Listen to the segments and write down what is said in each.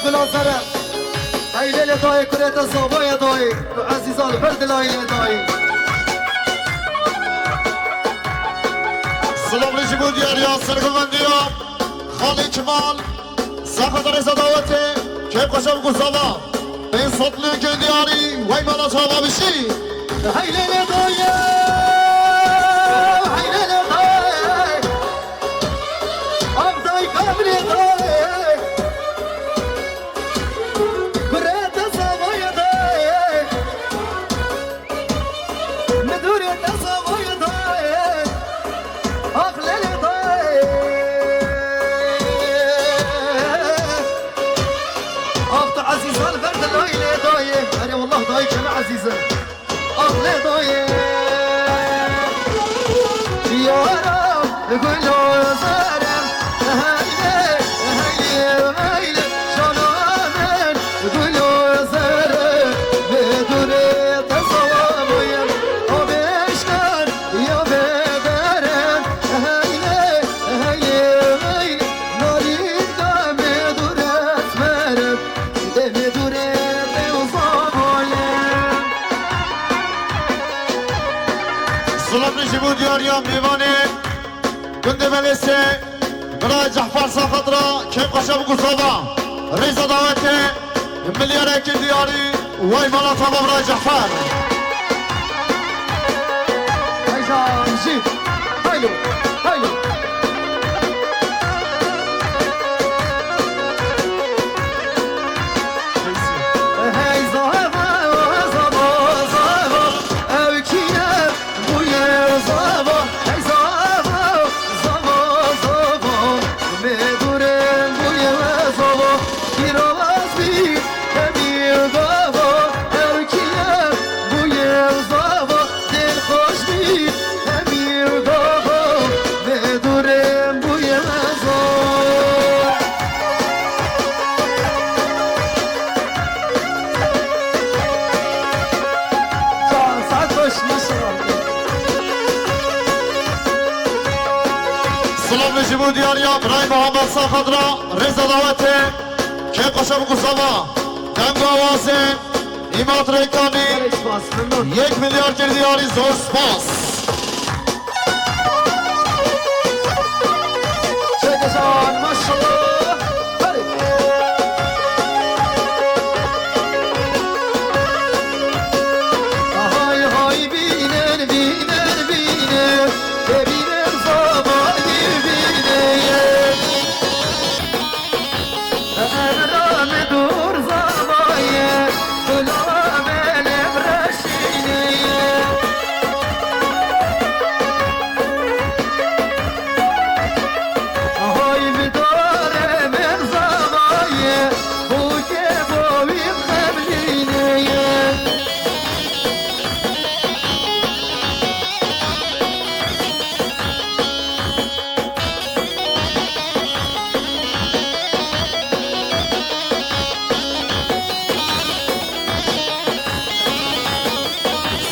بلازره هیله دای کرده زابای دای عزیزان برد لایله دای سلام ریجی بود یاریا سرگلمندی ها خالی کمال ساخت رزا دعوته که قشم گزاوا به این سطل گندیاری وی مانا چاوا بشی هیله دای هیله دای آبدای کاملی دای کرده زابای دای مدوری زابای دای آخلل دای آخت عزیزان فرد لایله دای اره والله دای کم عزیزه آخله دای یارم گلو زارم هیله هیله هیله شانانن گلو زارم بدوره تصاویم آبشکن یا بدرم هیله هیله هیله نارید دم دورت مرم دم دورت اوزاوایم سلام ریجی بود یاریا میوانه گنده ملیسه برای جحفر ساخت را که قشم گزاوا رزا دعوته ملیاره گندیاری وی مانا چاوا برای جحفر هيجان جيب هايلو هايلو هاي زهبا زهبا زهبا او كياب بويا زهبا هاي زهبا زهبا زهبا مدورن بويا زهبا كيراز بي كبير زهبا او كياب بويا زهبا دل خوش بي كبير زهبا مدورن بويا زهبا ساعت باش ماشاءالله سلام ریجی بود یاریا برای محمد ساخت را رزا دعوته که قشم گزاوا دنگ آوازه ایمات ریکانی بلش باس ممنون 1 میلیارد گردیاری زور سپاس شكشان ما شاء الله هري هاي هاي بينن بينن بينن بينن صباي بينن انا رام دور صباي كلها من برشيني هاي بدار من زوايا وكيفو يخبريني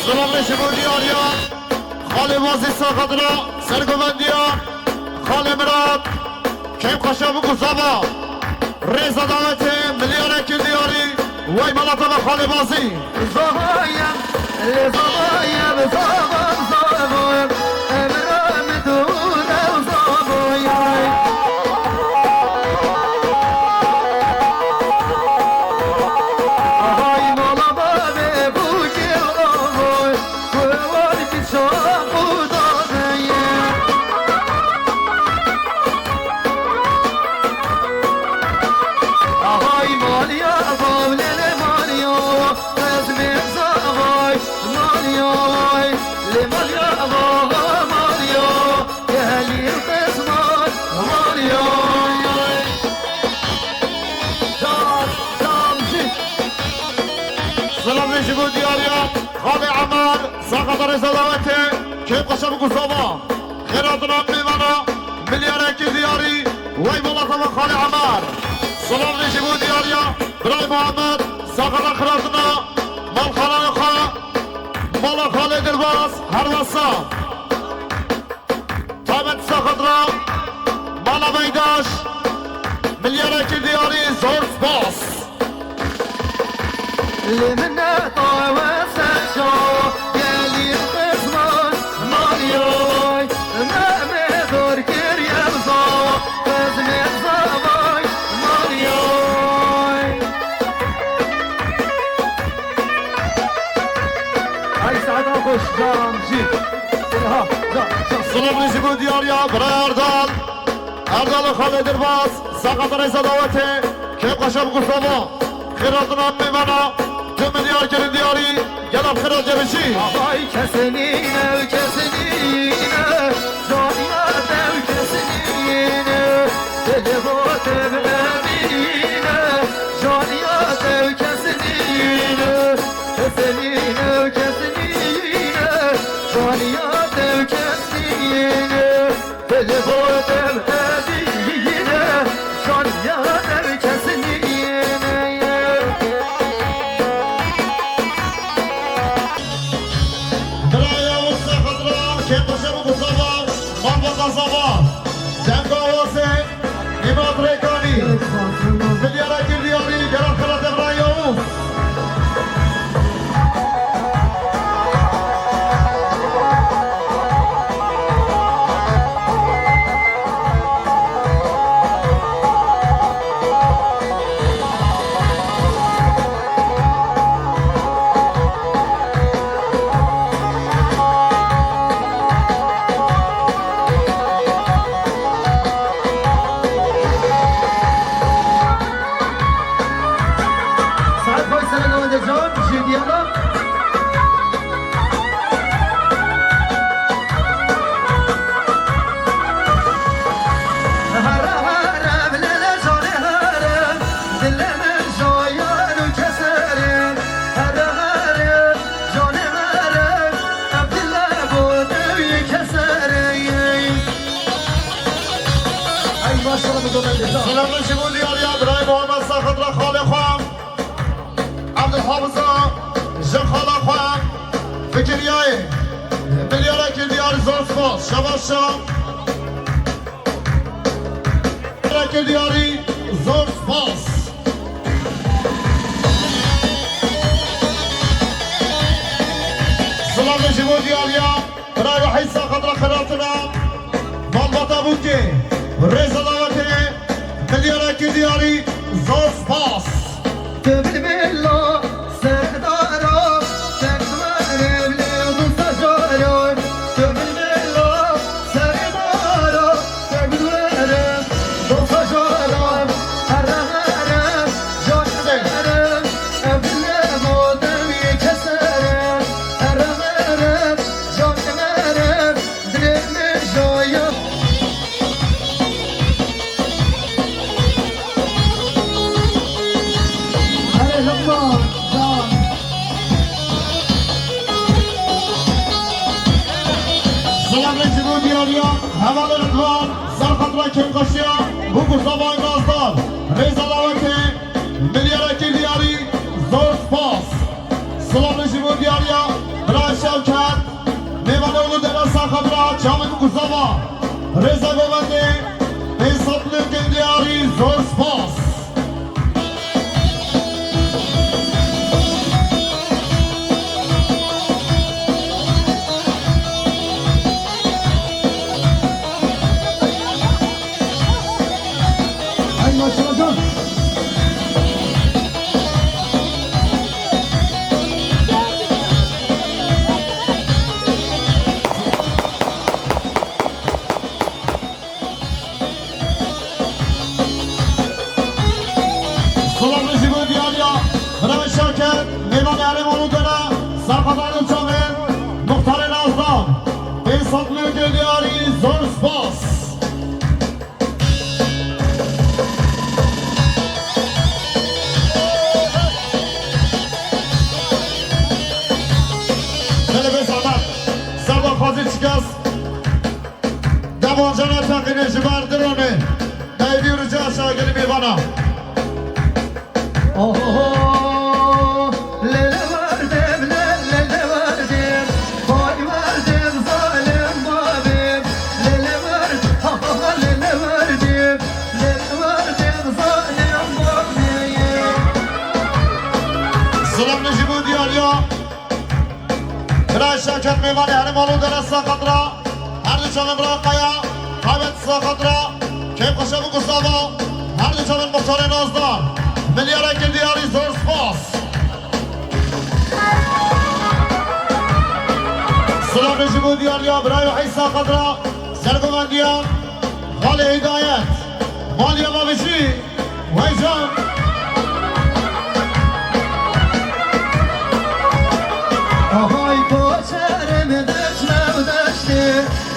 سلام ریجی بود یاریا خالی بازی ساخت را سرگومندی ها خالی مراد که قشم گزاوا رزا دعوته ملیاره گردیاری وی مانا چاوا خالی بازی زوايا زوايا زوايا زوايا امرام دور زوايا هاي مالا بابي بوكي اوي كوالك شوق دايا هاي ماليا بولي ماليا لازم زواي ماليا لماليا بابا ماليا يا لي القسمان ماليا دار دامجي سلام ریجی بود یاریا خالی عمر ساخت رزا دعوته که قشم گزاوا خیرات نام میوانا ملیاره گردیاری وی مانا چاوا خالی عمر سلام ریجی بود یاریا برای محمد ساخت خیراتنا مال خالی خواه مال خالی دلباز هر واسا تایمت ساخت را مالا بیداش مليارك دياري زور باص لمنا طاوة سجو يالي القسمان ماليوي ما مدور كريم زو فزمي زباي ماليوي هاي سعد أبوش جام جيب ها جام سلام نجيبو دياريا برا أردال أردال خالد الباص ساقط رئيس دعوته كيف قشب قصبا خيراتنا ميمانا 2 مليار كريم دياري يلا بخيرات جبشي هاي كسنينة وكسنينة جانيات وكسنينة تلبوت بأمينة جانيات وكسنينة كسنينة وكسنينة جانيات وكسنينة تلبوت بأمينة جانيات وكسنينة درايا وسط خضراء كيف قشب قصبا منبقى صبا جنگا واسه إمام ريكاني مليار كريم دياري يلا بخيرات درايا وسط ساعات باي سنة نوان جون جدي الله هرب هرب للا جوني هرب دل من جويان وكسرين هرب هرب جوني هرب عبد الله بودوي كسرين اي ما شاء الله بدون الجزاء سلام نجيبو دياريا دراي محمد ساخضرا خالي خوام عبد الحافظة جن خالا خوام فكرياي مليار كريم دياري زور سباس شباشا مليار كريم دياري زور سباس سلام نجيبو دياريا براي وحيد ساخضرا خيراتنا مالبطا بوكي ريزا دعوتي مليار كريم دياري زور سباس تبل بالله سردارو تكبر بليض سجارو تبل بالله سردارو تكبر بليض سجارو هرم هرم جان هرم بليض دمي كسرم هرم هرم جان هرم درم جايا هلا لما جان سلام نجیبو دیاریا هوال رضوان سرخطرا کم قشیا بوکو سبای نازدار ریزا دعوته ملیارا کی دیاری زور سپاس سلام نجیبو دیاریا برای شوکت میوانه اولو دینا سرخطرا چامن بوکو سبا ریزا گوونده حساب لیکن دیاری زور سپاس هاي ما شاء الله جان سلام نجیبو دیاریا برای شرکت میوان علم اولو دینا سرخطران چامن مختار نازدار حساب لیکن دیاری زور سپاس خیلی بسامد سربا خوازی چیکست دوانجانه تقینه جبر درونه نیدی رجا شاگری میوانا اوه ليلة وردم ليلة وردم باي وردم ظالم بابم ليلة ورد ليلة وردم ليلة وردم برای شرکت میوانی هر مالو در ساقطرا هر دو چمن براقایا قابل ساقطرا که قشب و گستاوا هر دو چمن مختار نازدار ملیاره که دیاری زور سپاس سلام نجیبو دیاریا برای وحی ساقطرا سرگومندیان خال هدایت مالیا مابشی وی جان آهای پاچرم دشم و دشتی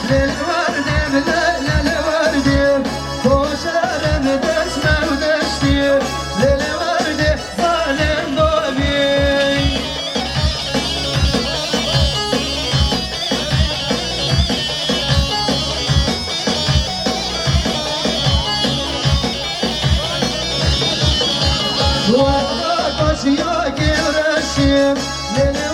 لیل وردم لیل وردم پاچرم دشم و دشتی لیل وردم ظالم بابی وقت یا گرشیم لیل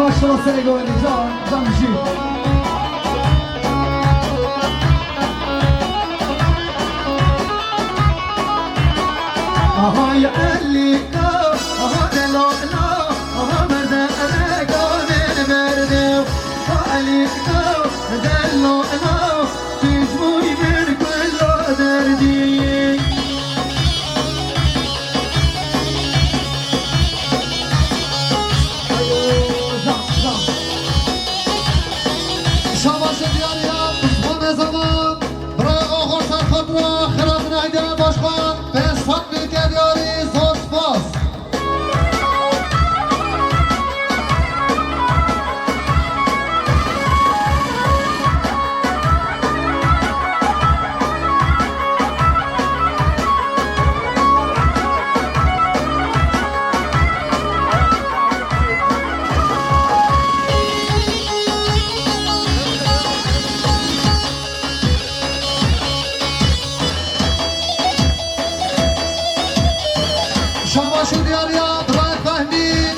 Maşallah seni gördü can işi. Aha ya elika, aha delona, aha merdana gönül verdim. Elika, delona, tüzmüy bir kullo derdi. Şabaşı diyar ya, bu ne zaman? Bırak okur sarkıtla, kıratın aydın başkan, ben satmıyor kediyari, zor spas. Şabaşı diyar ya, bırak Fehmi,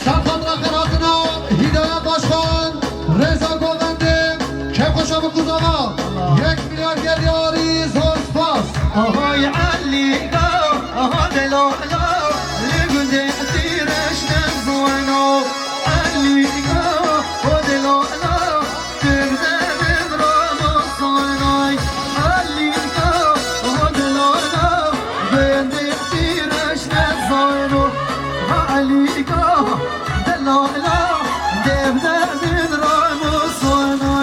sarkıtla kıratına, Hidayet başkan, Reza Govendim, Kepkoşa bu kuzama, 1 milyar kediyari, zor spas. Aha ya elika, aha delona, ligünde tireşten zueno. Elika, o delona, tügde bir ramosanay. Elika, o delona, ligünde tireşten zueno. Elika, delona, tügde bir ramosanay.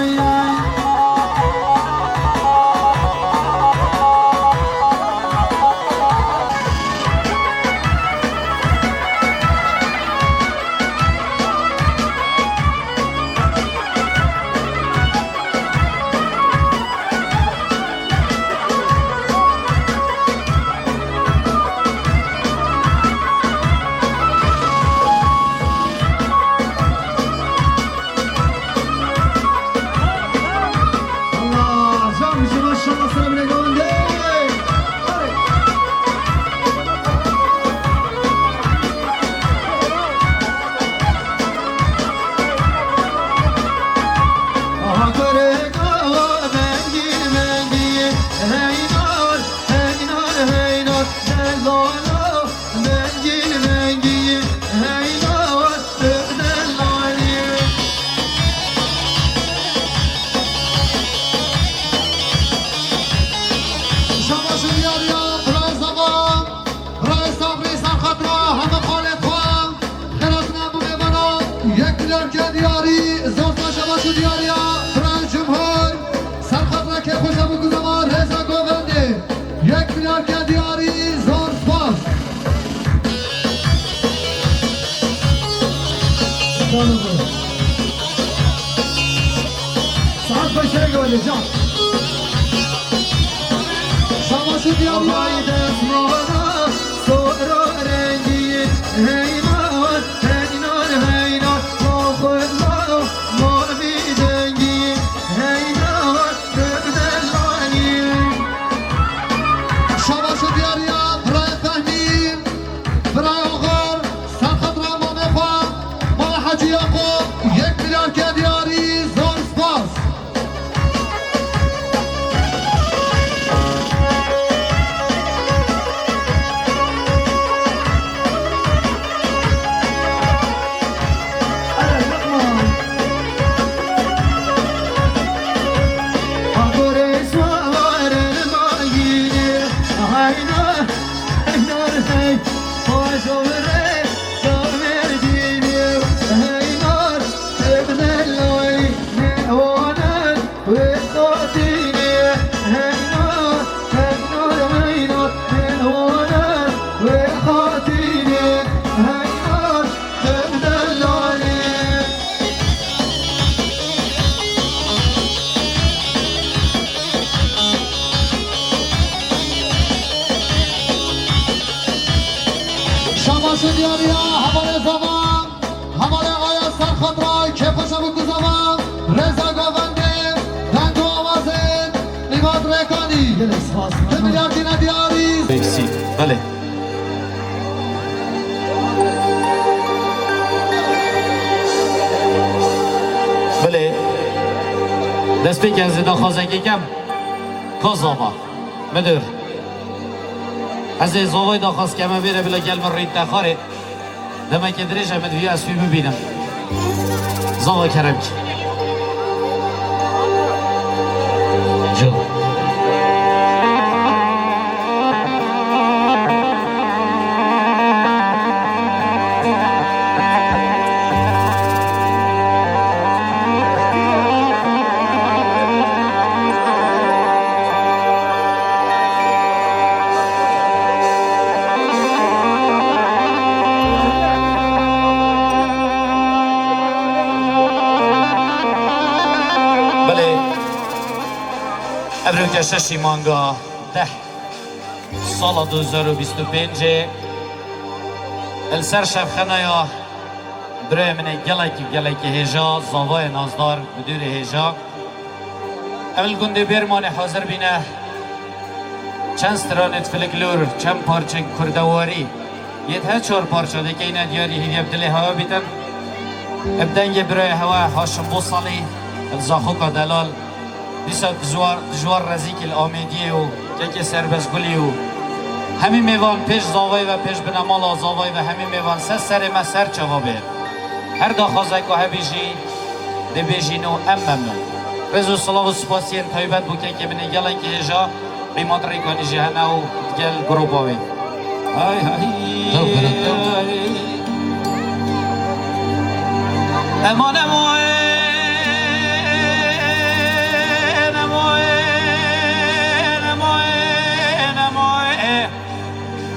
دیاریا برای جمهور سرخط که خوش ابو گزمان رضا گوونده 1 میلیارد که دیاری زور سپاس ساعت بشه گولی جان شماش دیاریا دیاریا هماره زمان هماره آیا سرخطرای که خوش ابو گزمان رضا گوونده رنگ و آوازه نیماد ریکانی 2 میلیارد که دیاری بکسی بله بله دست بی کنزی دا خوازنگی کم کازاما مدر از زوای دا خواست که من بیره بلا گلم رید نخاره دمه که دریش همه دوی از فی ببینم زوا کرم که جو ابروی ششی مانگا 10 سال 2025 السر شبخانه یا برای من گلکی هیجا زاوای نازدار بدور هیجا اول گنده بیرمان حاضر بینه چند سترانت فلکلور چند پارچه کردواری یه 4 پارچه دیگه اینه دیاری هیدی ابدلی هوا بیتن ابدنگ برای هوا هاشم بوصالی الزاخوکا دلال دیسا جوار رزیک الامیدیه و که سربز گلی و همین میوان پیش زاوی و پیش بنمال زاوی و همین میوان سر ما سر چوابه هر داخوازه که بیجی ده بیجینو ام ممنون رزو صلاح و سپاسین طیبت بو که بینه گلن که هجا قیمت ریکانی جهنه و گل گروباوی امان اموه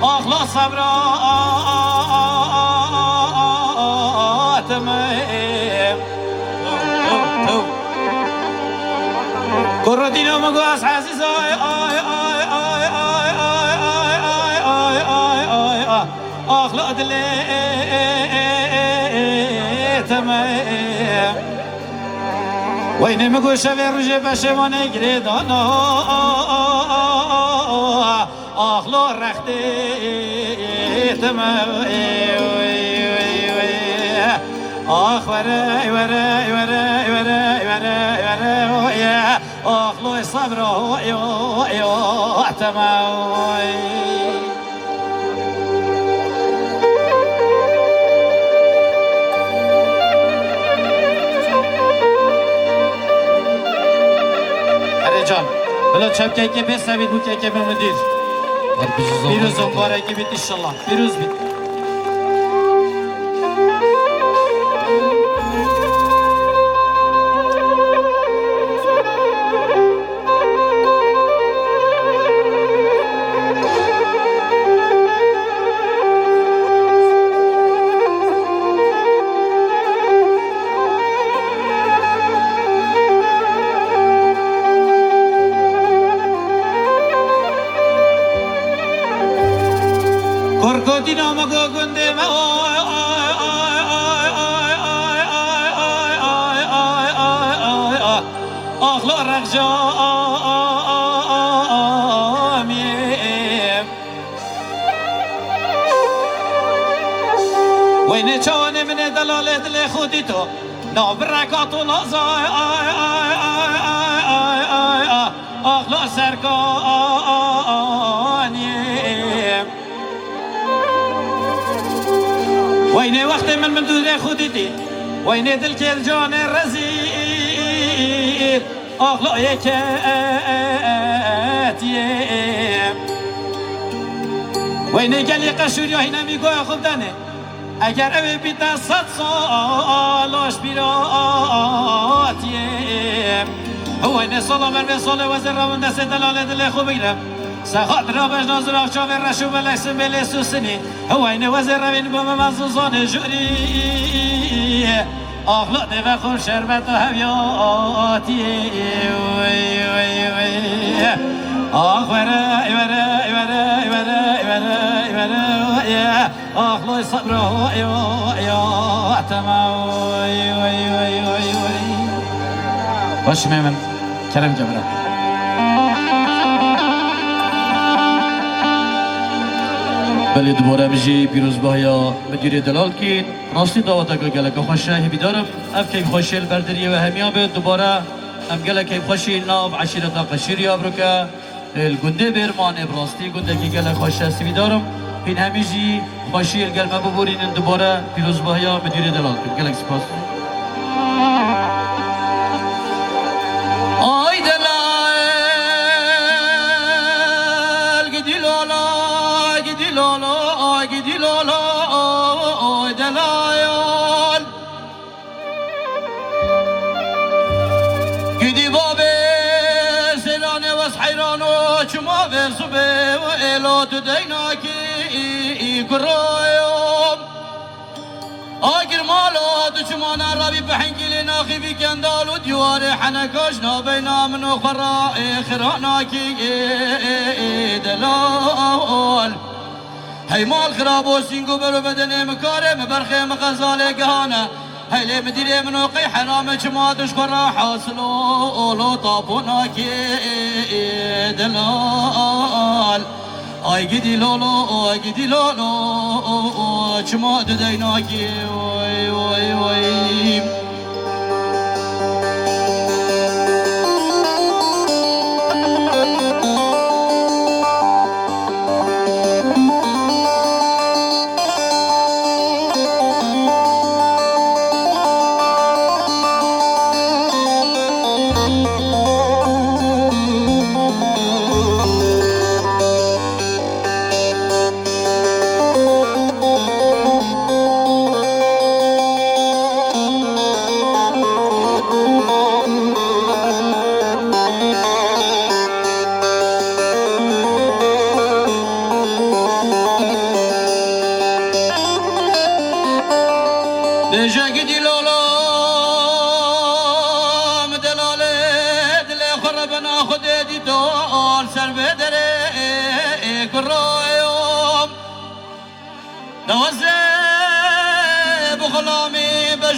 أخلص صبرات مهم كردينو مقاس حاسس أخلق دلي تمام وين مقول شبه رجي بشمان يقريد أخلق رختي تمام آخ وراي وراي وراي وراي وراي وراي أخلق الصبر تمام جان بلا چپ که بسوید بو که مدیر پیروز مبارکی بیت انشالله پیروز بیت دینا مگو گنده ما آخلا رخجامیم وین چانه من دلاله دل خودی تو نابرکات و لازای آخلا سرکانیم وین وقت من دور خودی دی وین دل که جان رزید آخلا یکتیم وین گلی قشوری هی نمیگوی خوب دنه اگر اوی بیتا 100 سالاش بیراتیم وین سلام و سال وزر رامون دست دلاله دل خوب بگیرم سخات را بش نازر آخشا و رشو بلکسن بلی سوسنی وین وزر روین بوم مزوزان جوری آخلا و خون شربت و هویاتی وی وی وی آخ وره وره وره وره وره وره آخلا صبر یا تمام وی وی وی وی وی باش من کرم جبران بله دوباره بجی پیروز بایا مدیر دلال کین راستی دعوت اگه گلک خوشه هی بیدارم اف که خوشیل بردریه و همیا به دوباره ام گلک خوشی ناو عشیرت قشیری آبرو که الگنده برمان براستی گنده که گلک خوشه هستی بیدارم این همیجی خوشیل گلمه ببورین دوباره پیروز بایا مدیر دلال کین گلک سپاس آی دلال گدی لالا گدی لالا گدی لالا آی دلال گدی بابه سلانه و سحیرانو چما برسوبه و الات دیناکی گرایم آگر مالا دو چمان عربی بحنگیل ناخی بی کندال و دیوار حنکاش نابینا منو خرائی خراناکی دلال هی مال خراب و سینگو برو بدن مکاره مبرخه مغزال گهانه هی لی مدیره منو قی حرام چمادش خرا حاصلو لو طابوناکی دلال آی گیدی لولو آی گیدی لولو چما ددیناکی وای وای وای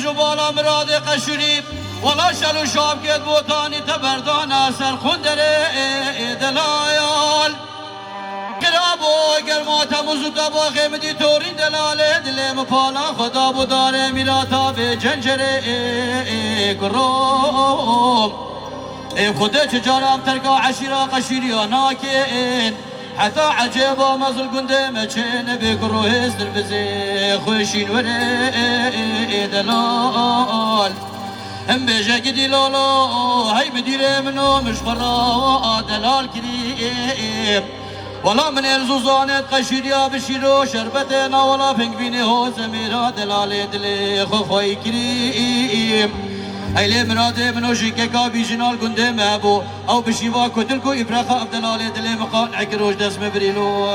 جبالا مراد قشری ولا شلو شاب گید بوتانی تبردان اثر خوندره دلایال گرابو گرمات مزودا با غیمدی توری دلاله دلم پالا خدا بوداره میراتا به جنجره گروم خدا چجارم ترکا عشیرا قشیری و ناکین حتی عجبا مزل گنده مچنه بگروه استر بزی خوشین وره دلال هم بیجه گدی لولو هی مدیره منو مشخرا دلال کریم ولا من الزوزانت قشیریا بشیرو شربتنا ولا پنگوینه هو زمیرا دلال دلی خوی کریم ایلی مراده منوشی که کابی جنال گنده مهبو او بشیوا کتل کو افراخ عبدالله دلی مقان عکروش دست مبریلو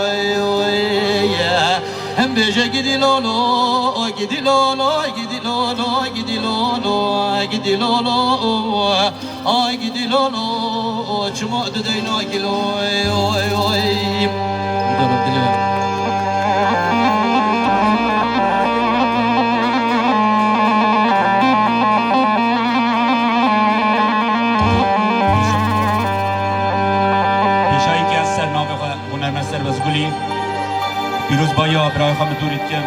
هم بیجه گدی لولو گدی لولو گدی لولو گدی لولو گدی لولو گدی لولو چما ددینا گلو پیروز بایا برای خام دورید کم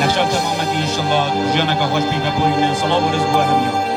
نقشان تمامتی انشالله جانا که خوش بی بپوین صلاة و رزق و همیان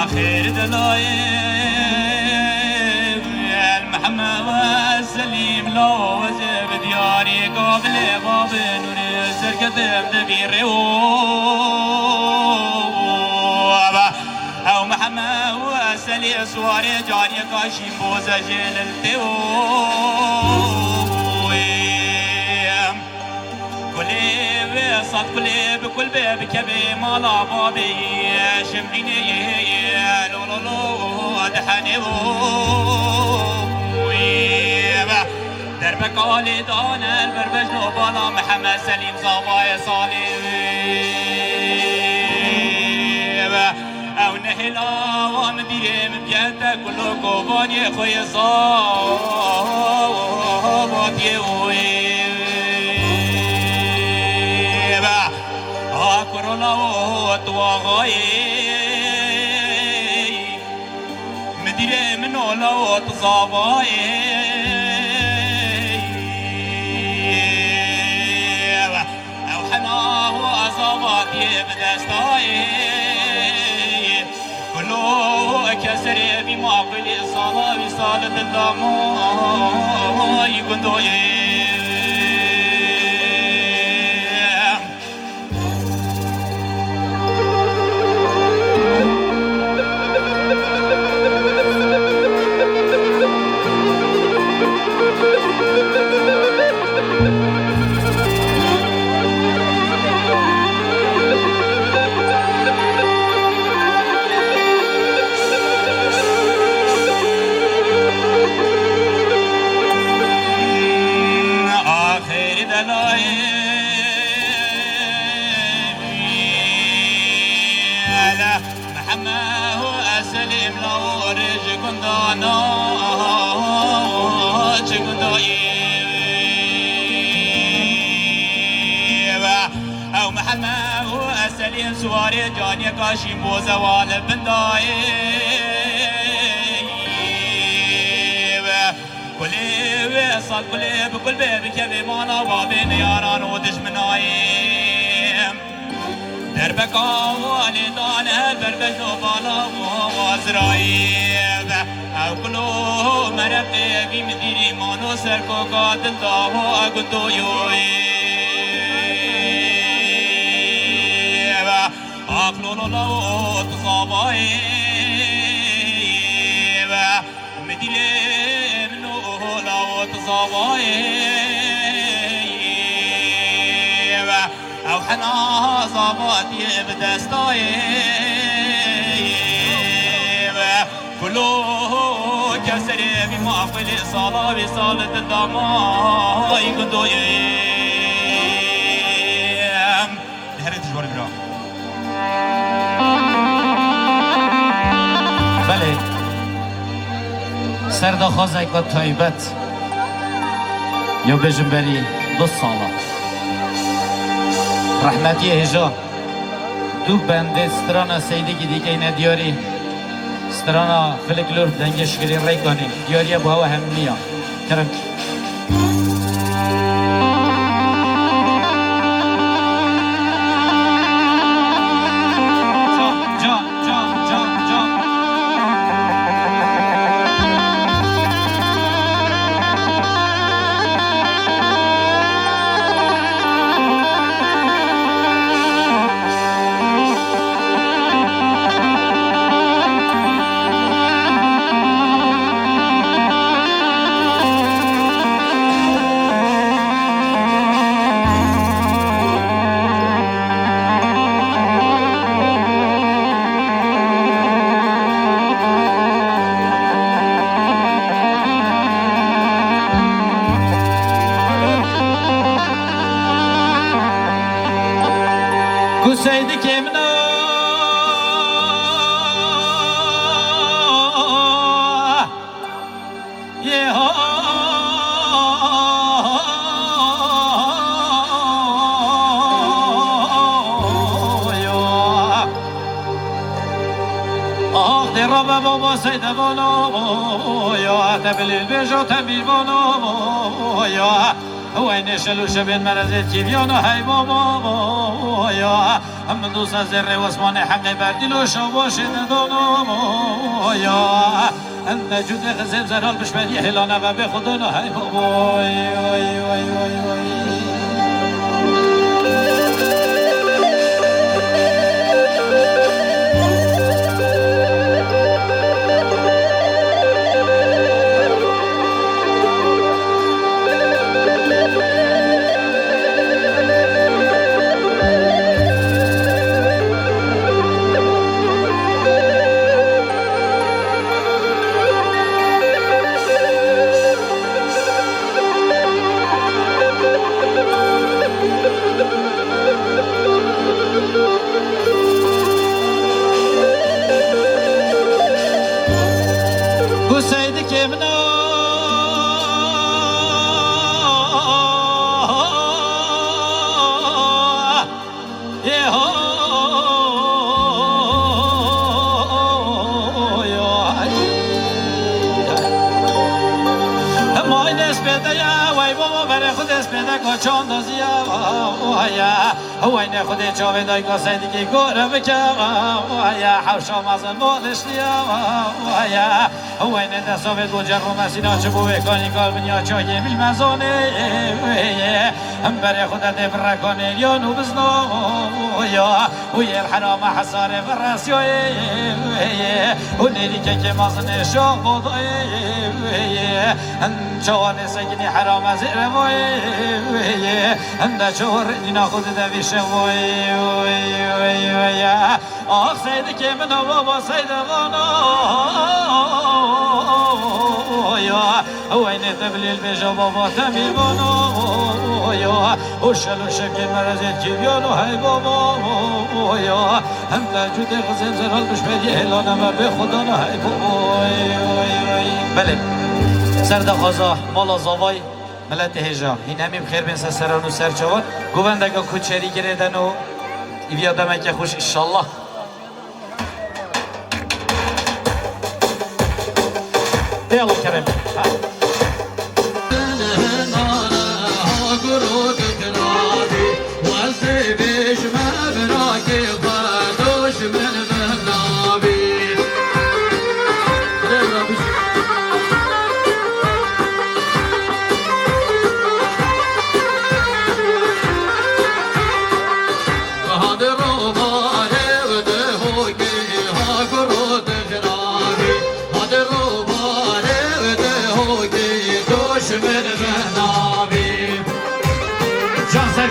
آخر دلائي المحمد والسليم لو وزب دياري قابل باب نور سرقدم دبير او محمد والسليم سواري جاري قاشي بوزا جيل صد كلي بكل باب كبي مالا بابي شمعيني لو لو لو دحني دربك علي دانا البربج لو بالا محمد سليم صبايا صالي او نهلا ومديري مبيتك كله كوباني خوي صاباتي كورونا وتواغاي مديري منو لو تصاباي او حنا واصاباتي بدستاي كله كسري بمعقل صلاة بصالة الله يقندوي او محمد واسلين سواري جاني كاشيم بوزوال بنداي كلي صد كلي بكل باب كبي مانا بابين ياران ودشمناي دربك والي دان البربج بالا وازرايب او كلو مرقي في مديري مانو سركو قاتل داو اقندو يوي اقلو لو تصاباي مديري منو لو تصاباي او حنا صاباتي بدستاي كله كسري بمعقل صلاة بصالة الدماء يقندو هرد جوار برا بله سردا خوازه که طایبت یا بجن بری 2 ساله رحمتی هجا دو بنده سترانا سیدگی دیگه اینه دیاری سترانا فلکلور دنگش گرین ریکانی دیاری با هوا همینیا کرم كسيدك منا ربا بابا سيد بانو يا تبلي البيجو تبي بانو يا وين شلو شبين مرزت كيفيانو هاي بابا يا هم دوسا زر واسمان حقي بردلو شاباش دانو يا انت جود غزل زرال بشمالي هلانا و بخدانا هاي بابا چون دزیا ویا وین خود چاوی دای کاسیدی کی گور بکم ویا حوشا مازن بالشیا ویا وین دسوی دو جرو مسینا چبو بکنی کار بنیا چای میل مزانه هم بر خود دبر کنی یا نو بزنا ویا وی الحرام حصار فراسیو و نیری که مازن شو خدای ان چوان سگنی حرام زیر وای اندا چور دینا خود دویش وای آخ سید که من بابا سید غانا وين تبليل بيجا بابا تمي بانو يا وشلو شكل مرزت كيبيانو هاي بابا يا هم تجود غزل زرال بشمالي هلانا ما بخدانا هاي بابا بله سرد غازا مالا زاوای ملت هجا این همیم خیر بین سران و سرچوان گووندگا کوچری گردن و ایویا دمک خوش انشالله يلا كريم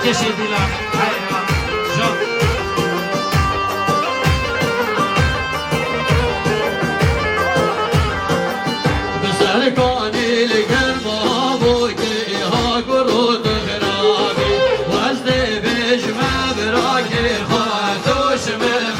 Keşidiler. Hayran. Çok. Güzel kanil gelma bu ki ha kurud hrabi. Vazde bejme bırakı hatuş menabi.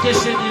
سرکشی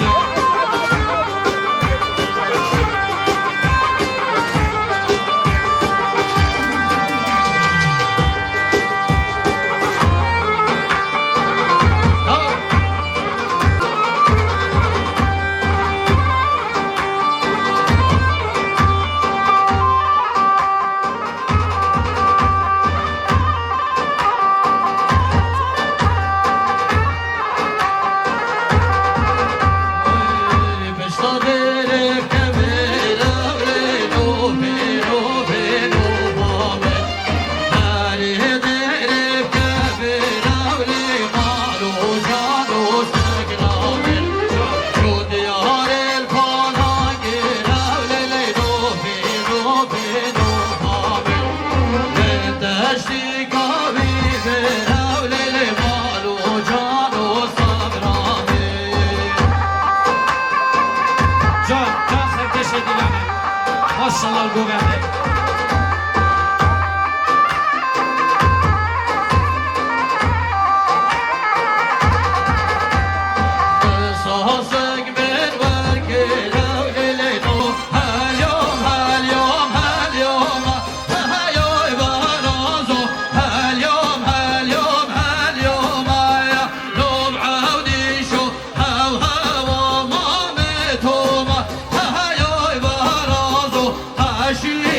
ماشاءالله الگوونده She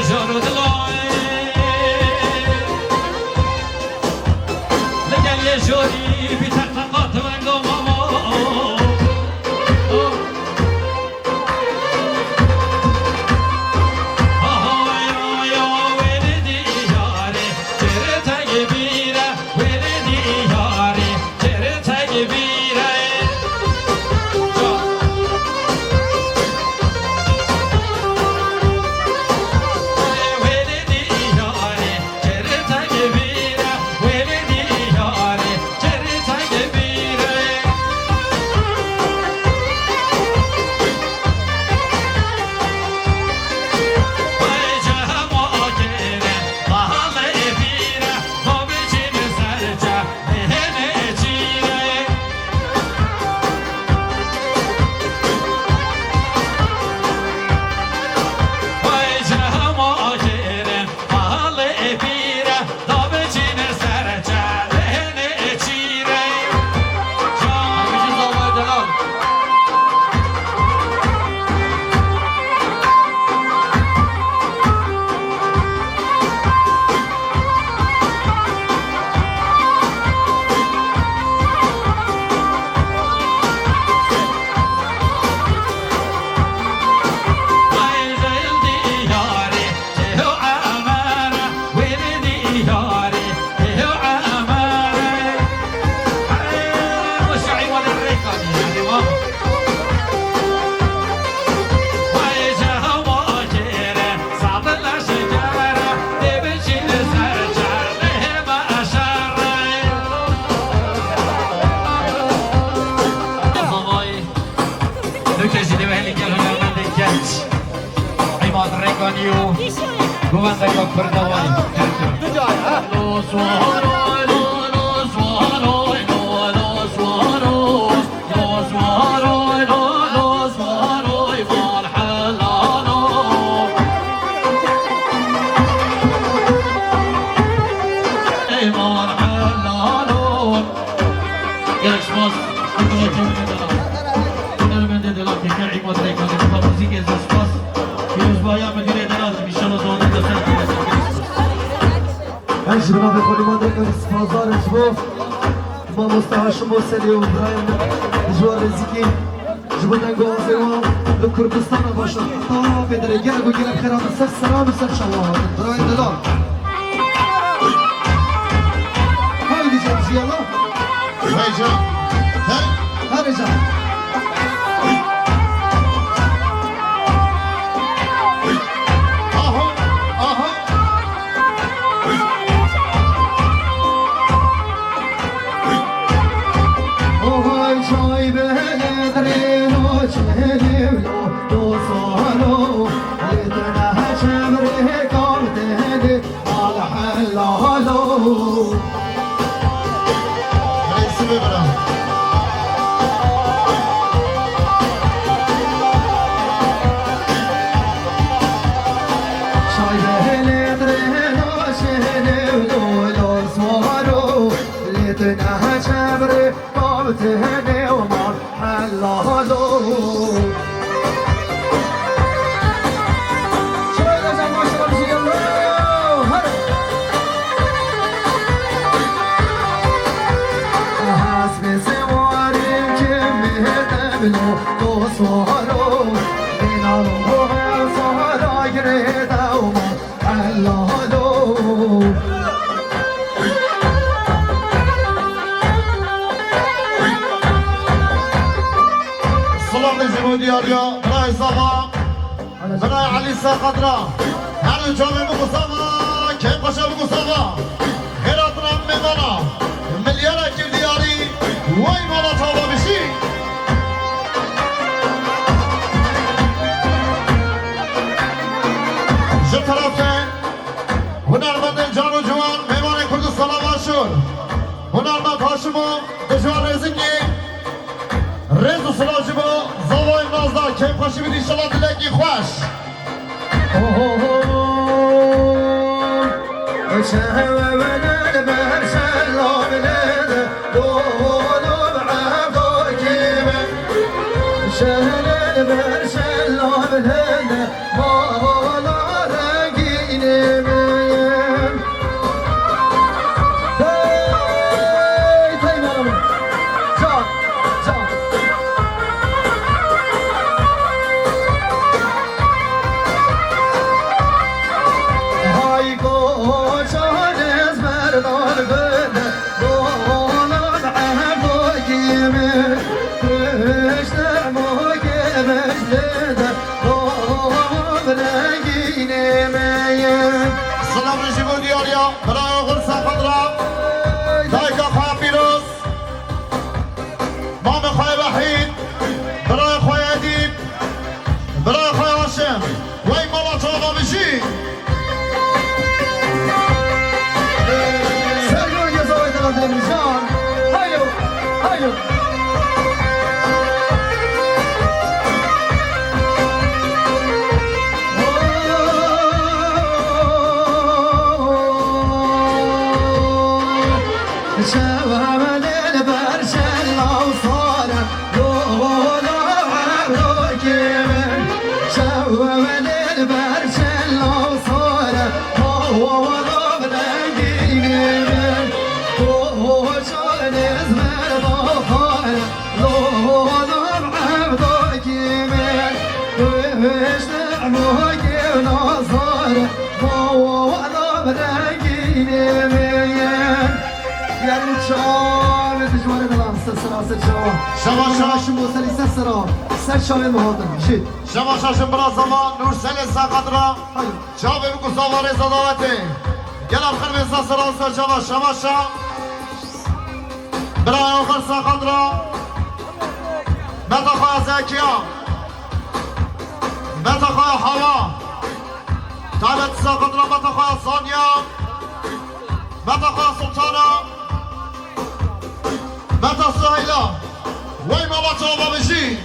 جارو دلای لگل یه جاری بی تقاقات من گو ماما جناب خلیمان رئیس بازار جبوف ما مستحشم و سلی و برایم جوار رزیکی جبودن گوازه و لکربستان باشد تا بدره گرگ و گرگ خیرات سر سلام و سر شواد برایم دلال های دیجا جیالا های جان هر جان دیاریا برای زاما برای علی ساقدرا هر جامعه بگو زاما که باشه بگو زاما خیراتنا میمانا ملیاره که دیاری وای مالا تابا بشی جه طرفه هنرمند جان و جوان میمان کردستان آشور هنرمند هاشمو دجوان رزنگی رز و سلاجی با زوای نازدار که پاشی بیدی شلا دلگی خوش شهوة ولد برشل ولد دولو بعفو كيما شهل برشل ولد مولا رقي برای غرصه خضرا دایکا خواه پیروز مام خواه وحید برای خواه ادیب برای خواه هاشم وی مالا چاقا بشی سرگون گزاوی دلال نشان هایو هایو سر شاید مهاجم شید شما شاشم برا زمان نور سل ساقدرا جاوی بگو زواره زداوته گلم خرمی ساسران سر جوا شما شا برای آخر ساقدرا متا خواه زکیا متا خواه حوا تابت ساقدرا متا خواه سانیا متا خواه سلطانا متا سهیلا وی ماما چاوا بشی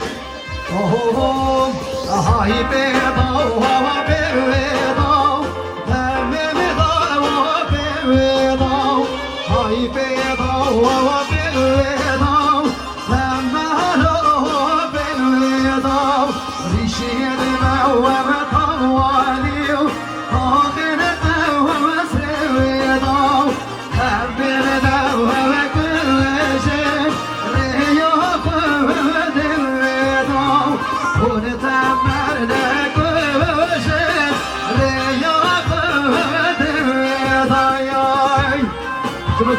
هاي بيضا وهو بيضا دم بيضا وهو بيضا هاي بيضا وهو بيضا دم هو بيضا ريشين موام طوالي آخر موام سويضا دم بيضا وهو كل شيء رياض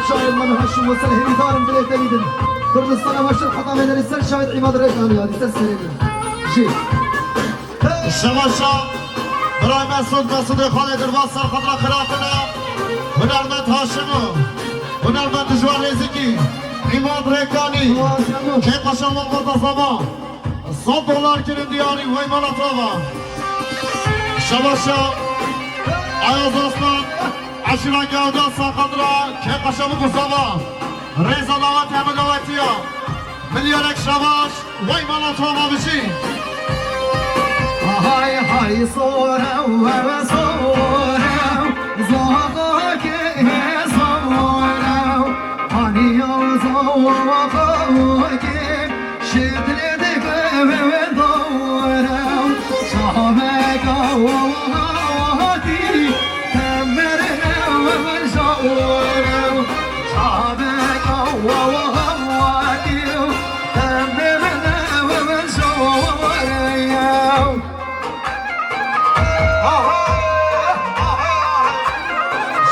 شاهد من هشم وسلهي دارم بلاد دليدن كردستان وشر حطام هنا لسر شاهد عماد ريحاني هذه تسرين جي شماشا برای مسعود خالد درباز سرخطر خرافنا هنرمند هاشمو هنرمند جوان رزیکی عماد ریکانی که قشم و مرتضما $100 کرن دیاری وی مالاتاوا شماشا عیاز اسمان عشران گاودان سرخطر که قشم و گزاوا ریزا داوت همه داوتیا ملیارک شماش وی مالاتاوا بشی هاي هاي صورة وصورة زهقك صورة هاني وزوقك شدلتك بدورة شامك وهاتي تمرنا ومشورة شامك وهاتي تمرنا ومشورة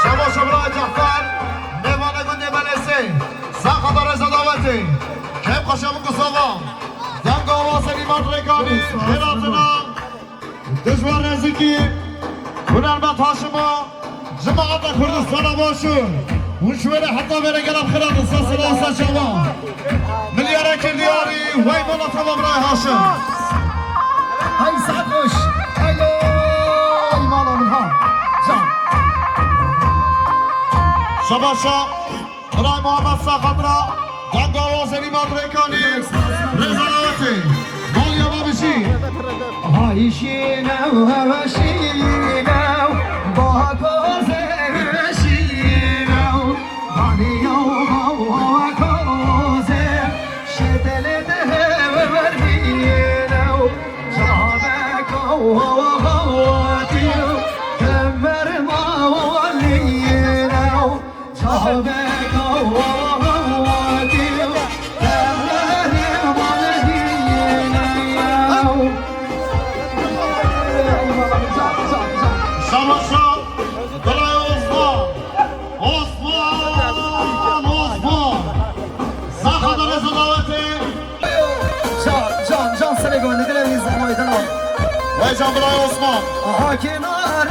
شما شبرای جعفر میوانه گنده بلسه ساقه رزا داوته کم قشم گساوا دنگ آواز ایمان ریکانی هراتنا دشوار نزدیکی هنرمند هاشما جماعت کردستان باشون اون شوره حتی بره گرم خیرات سلسله آسا شما ملیاره که دیاری وی بالا تمام برای هاشم هاي ساقش هاي مالا منها جان شباشا برای محمد ساقدرا دنگ آواز ایمان ریکانی رزا داوته مالیا بابشی هاي شيناو هوا شيناو باكو زي شيناو هاني يوم كوزي شتلته وريناو شابك وغواتيو كمر ما وليناو شابك وغواتيو كمر ما وليناو شباشا برای عثمان ساقه رزا داوته جان سرگان دلوی زمای دلان وی جان برای عثمان آها کنار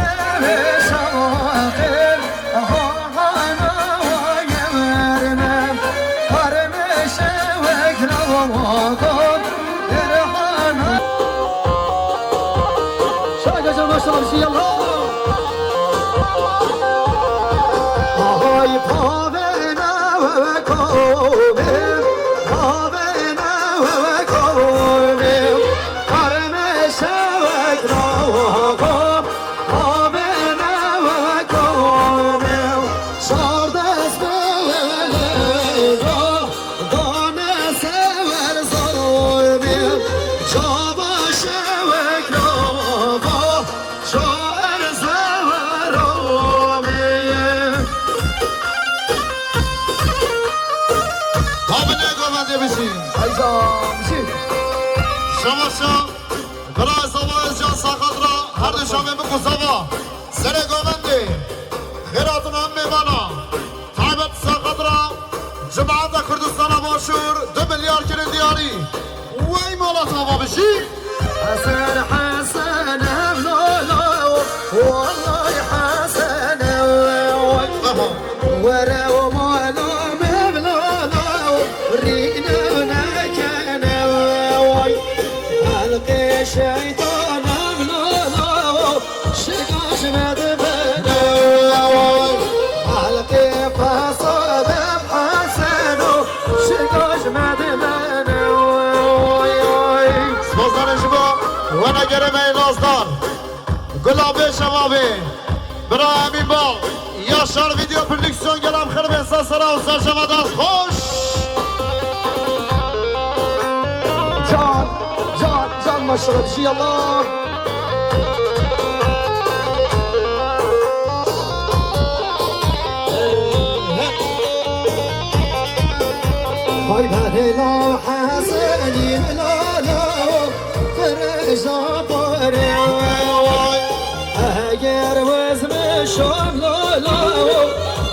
شواقل آها شرب شي يلا هاي بابنا وكومي بابنا وكومي قرمش وكراوكم بابنا وكومي شاردس بوليرو دانس ورزومي شاباش وكراوكم شاعر زورومي Hamine gömende bizi. Ayzam şi Şamaşa. Bırak zava ezcan sakadra. Her düşame bu kuzava. Sene gömende. Khiratın amme bana. Taybet sakadra. Cemaate Kürdistan'a başvur. 2 milyar kere diyari. Vay mola tava bizi. حسن حسن بلولو والله حسن ورا ومالو بلولو رينا كان القي شيطان بلولو شقاش مدبنا القي فصاد بحسنو شقاش مدبنا Bozdan eşibo. Vana geremeyin azdan. Gulabe şevabi. Bırak emin bal. Yaşar video prodüksiyon gelen kırmızı sasara olsa şevadan. Hoş. can maşallah bir şey Allah. Hay la haseni la la فرجا بره اگر وزم شام لا لا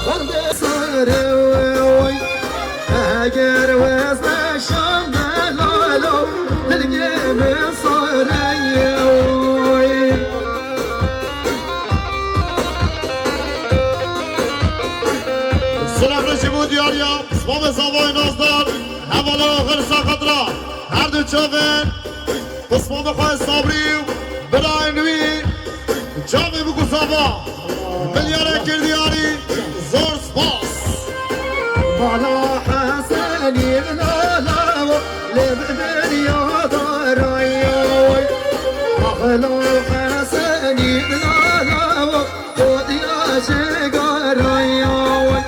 خند سره اگر وزم شام لا لا دلگم سره Selam bu diyarya. Smam zavay nazdan. Havalı hırsa kadra. Her düşeven. Kısmı bakay sabriv. Bırak nüvi. Cami bu kusaba. Milyara kirdiyari. Zor spas. Bala haseni la la lebden ya darayoy Ahlo haseni la la Odiya şegarayoy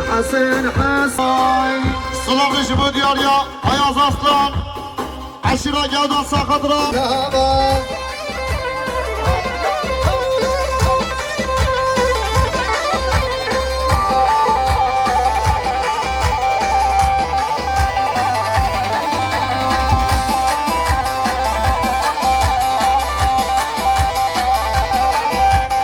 Hasan Hasan Selam bu diyarya. Ayaz aslan. Aşira gavdan sakadra. Baba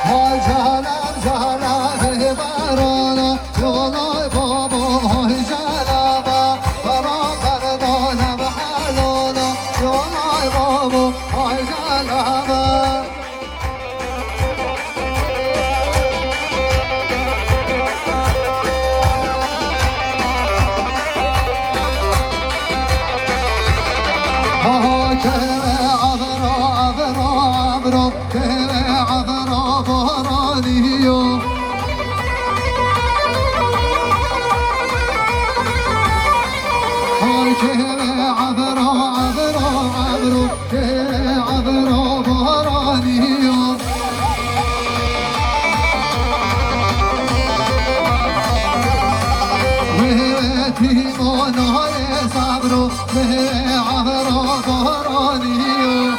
Hay canım canım barona yolay baba hay canaba bana bardona bahalona yolay baba hay canaba كذا عبرو عبرو عبرو كذا عبرو بهرانيو كذا عبرو عبرو عبرو كذا عبرو بهرانيو وهوتي منور صبرو عبرو بهرانيو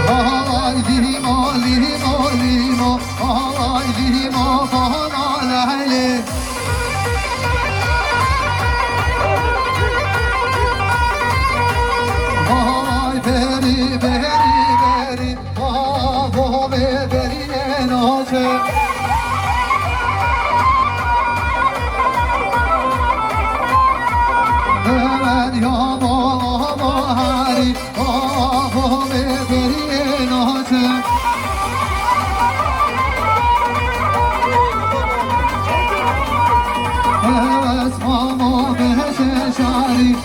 Ay limo limo limo ay limo bana lale Ay beri beri beri abo beri enoce Ben yamo hari abo beri enoce اسمامو بهش شاری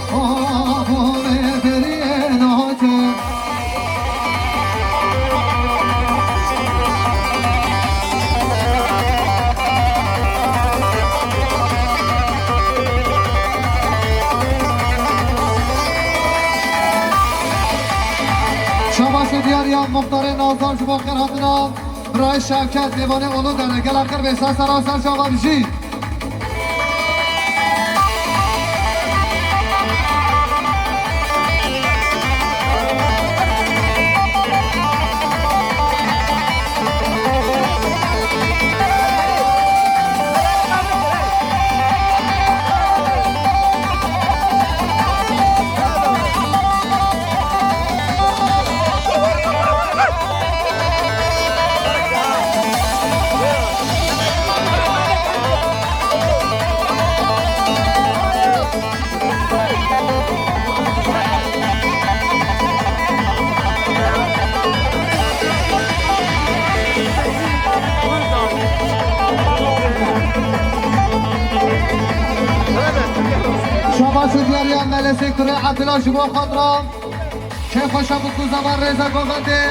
دیاریا مختار نازان شما خیر هاتنا برای شرکت لیوان اولو داره گل اخر به احساس سراسر شما بشید شما دیاریا ملسی کره عطلا شما خاطرام که خوشا بکو زمان رضا گوونده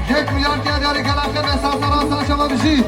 1 میلیارد دیاری گل اخر به احساس سراسر شما بشید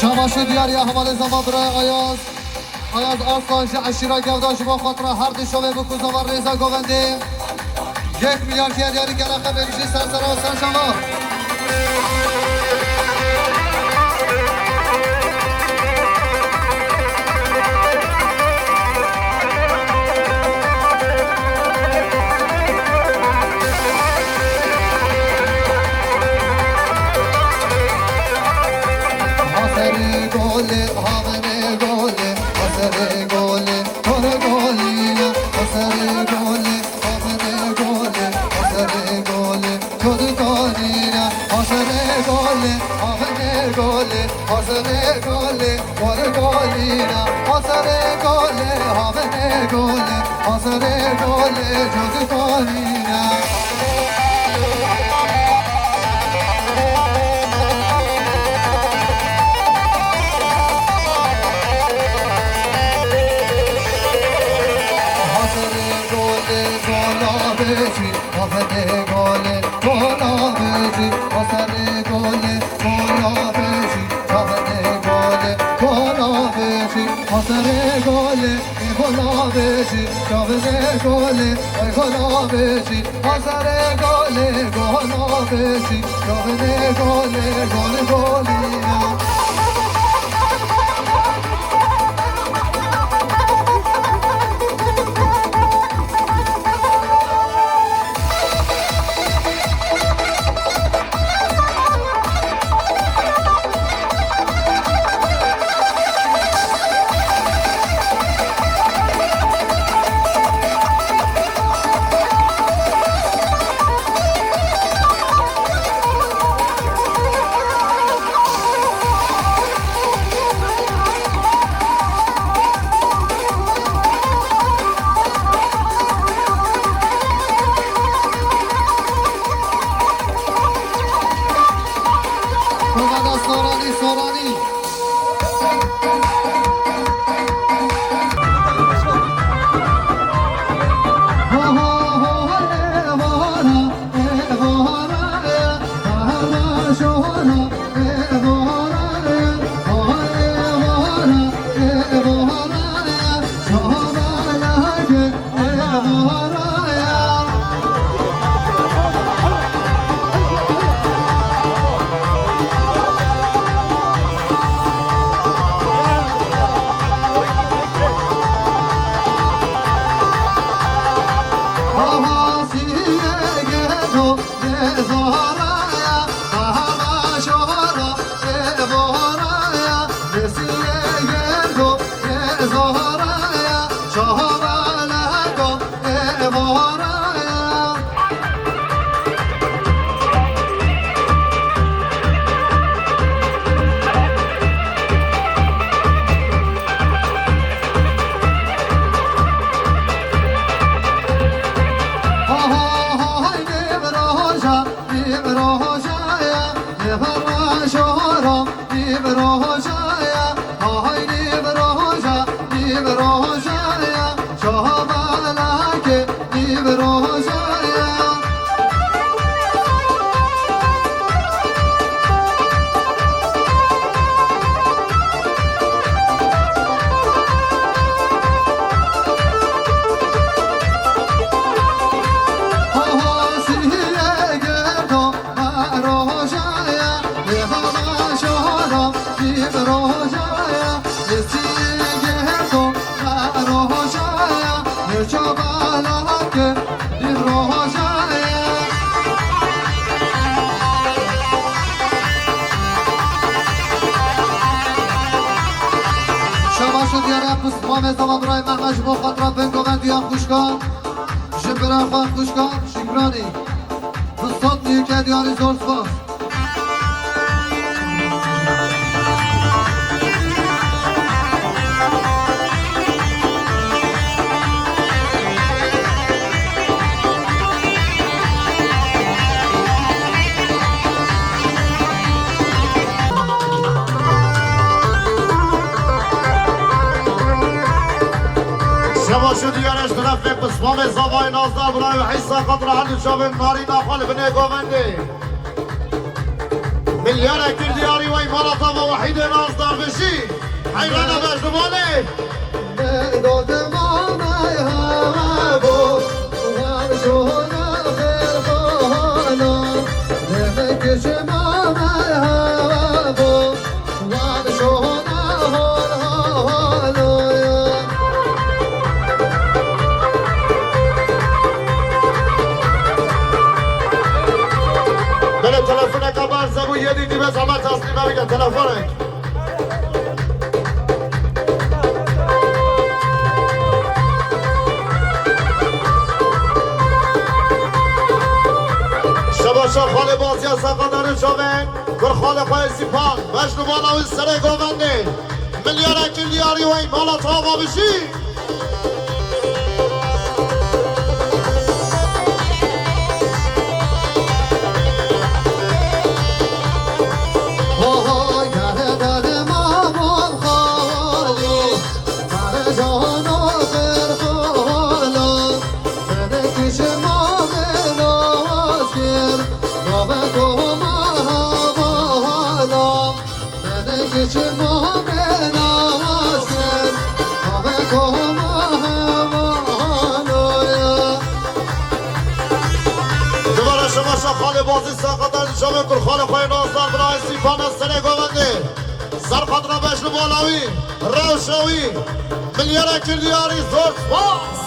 شماشی دیاری حواله زمان برای آیاز آسان عشیرا گودا شما خاطر هر دی شما بکو زمان رضا گوونده 1 میلیارد دیاری گلخه بمیشی سرسر آسان شما هاونه گله حاضر گله جز کنینه بشی آفده گله بالا بشی آسر گله بالا بشی آفده گله بالا بشی آسر گله بالا بشی آفده گله بالا بشی آسر گله بالا بشی آفده گله گله امام زمان برای محمد شما خاطر بنگومندی هم خوش کن شبران خواهم خوش کن شکرانی دوستان نیوکه دیانی زور سپاس شو دیارش طرف بسمام زوای نازدار برای حیثا قدر حل شابن ناری ناخال بنه گوونده ملیار کردیاری و ایمارتا و وحید نازدار بشی حیران بجدمانه دو زمانه هوا بود و شونا خیر خوانا نمک شمامه هوا بود و شونا تلفن کبار زبو یه دیدی به زمان تصمیم بگه تلفنه شباشا خال بازی از سقادر شاون کر خال خواه سیپان بشنو بالا و سره گوونده ملیار اکیلیاری و این بالا تاوا بشی سلام کل خالقای نازدار برای سیفان سنه گوونده سرقد را بشن بالاوی روشوی ملیاره کردیاری زور سپاس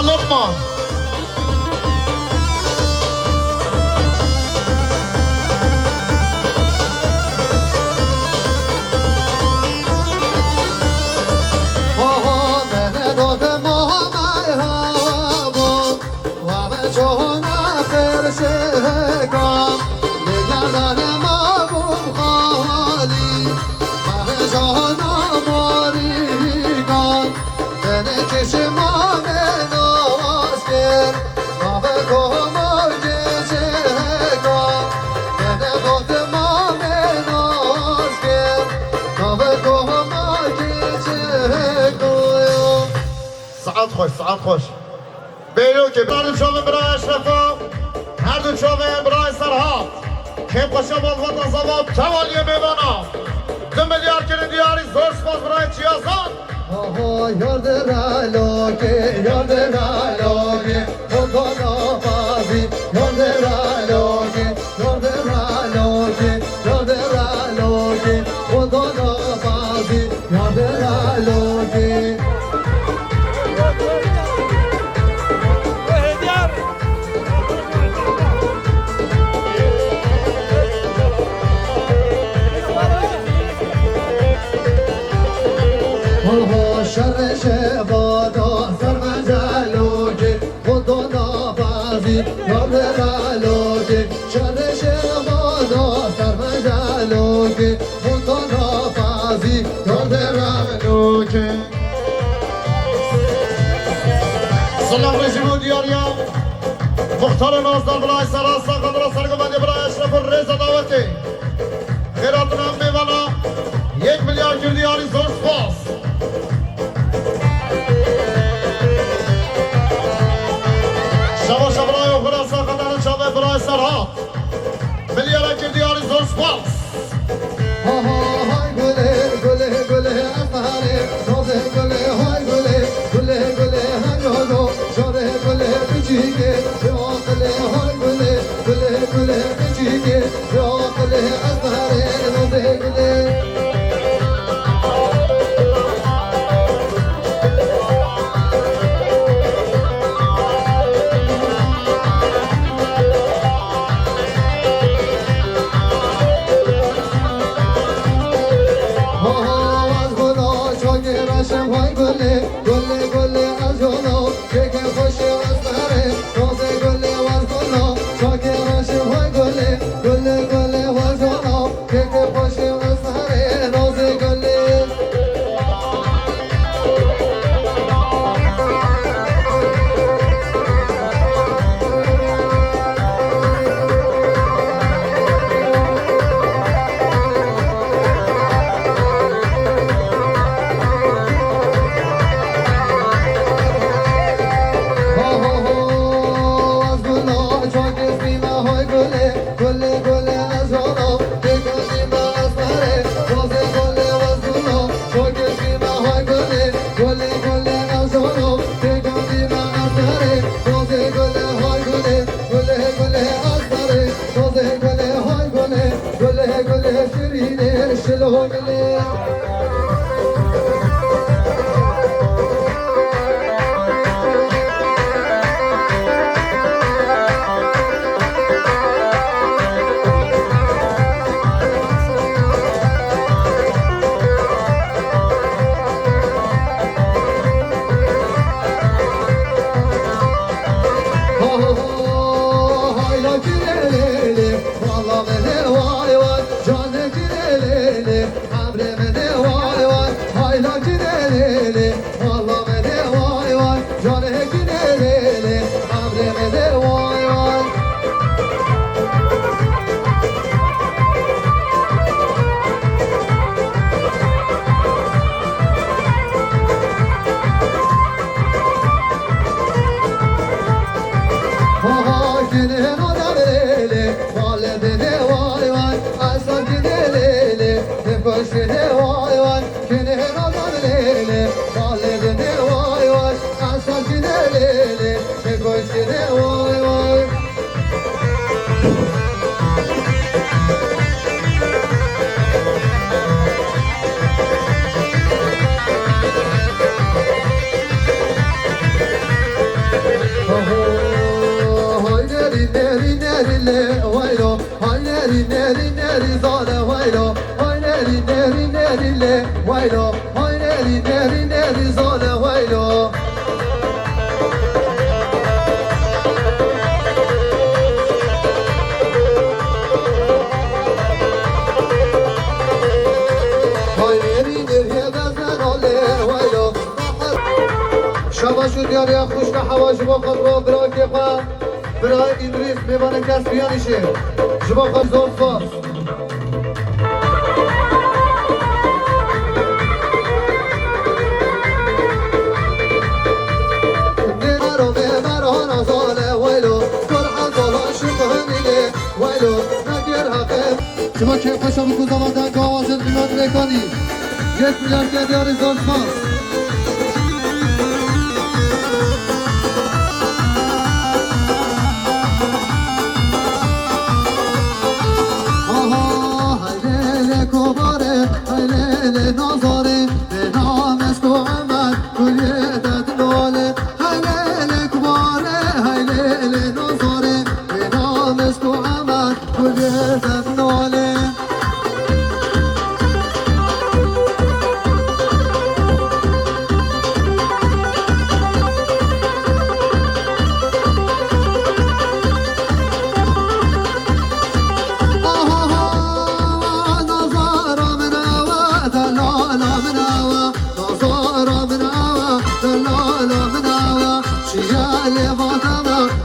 لقمان سعاد خوش بیرو که بردو چوبه برای اشرفا هر دو چوبه برای سرحات که خوشه بازوات زباب توالی میوانا 2 میلیارد کنی دیاری زور سپاس برای چیازان یارد رالوگه خدا نافازی یارد رالوگه خدا نافازی یارد رالوگه شرش بادا سرمجلوگی خدا نافازی یاد رالوگی شرش بادا سرمجلوگی خدا نافازی یاد رالوگی سلام رژیم و دیاریا مختار نازدار برای سراسا قدر سرگبندی برای اشرف و ریزا دعوتی خیراتون هم میوانا 1 میلیارد دیاری زور سپاس شبا برای اخرا ساختن چابه برای سرها میلیارد دیاری زور سپاس های گله افاره نازه گله های گله هنگانو شاره گله بچیگه به آقله های گله بچیگه به آقله افاره نازه گله Vay vay, asal gidele, koş gide vay vay. ناري لي ويلو هاي ناري ناري ناري زال ويلو هاي ناري ناري غزال ويلو شباشو دیاری خوش که حواج با خود با برای که با برای ایدریس میوان کس بیانیشه جبا خود زور فاس دینا رو میبران ازاله ویلو کرحان دولان شبهنیله ویلو نگیر حقیب جبا که خوشا بکو زمادن که آوازن ایمان ریکانی 1 میلیارد دیاری زور فاس نظري بنامس عمل كل يدد لولي هليل كباري هليل نظري بنامس عمل كل يدد لولي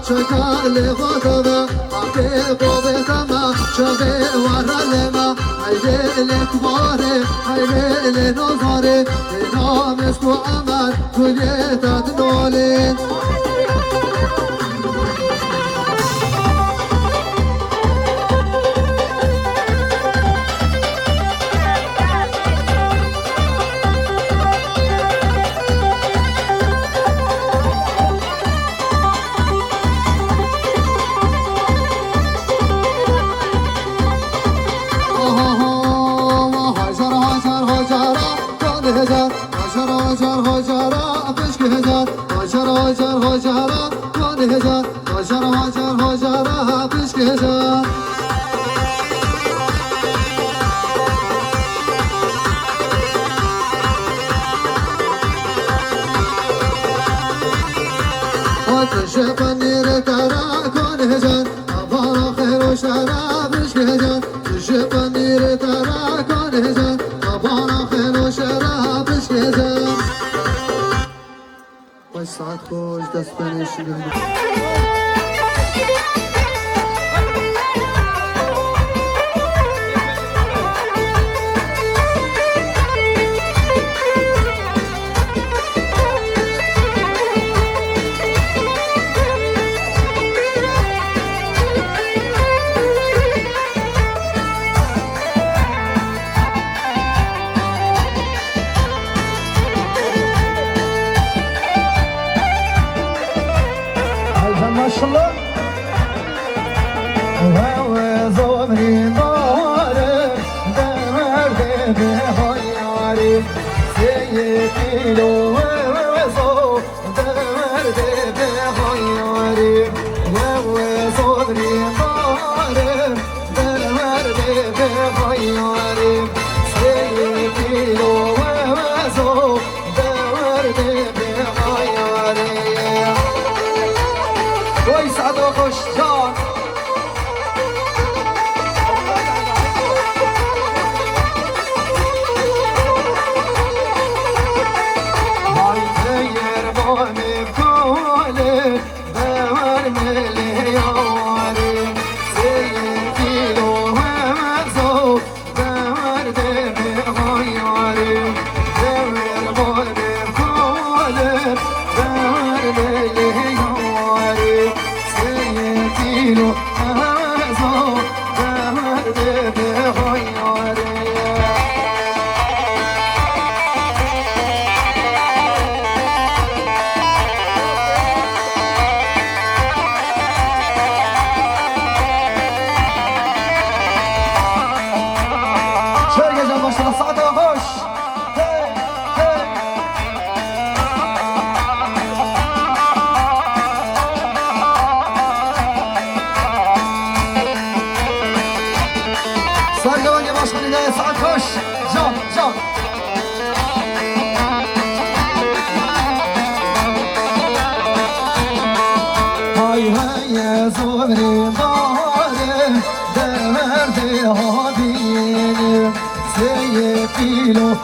شكال فاطمة عقيب وبيتما شغي ورلما هيلي كباري هيلي نظري نامس وعمل كل يتدنولين ساعت خوش دست بنشید عمري ماره دمرد هادين سيفيلو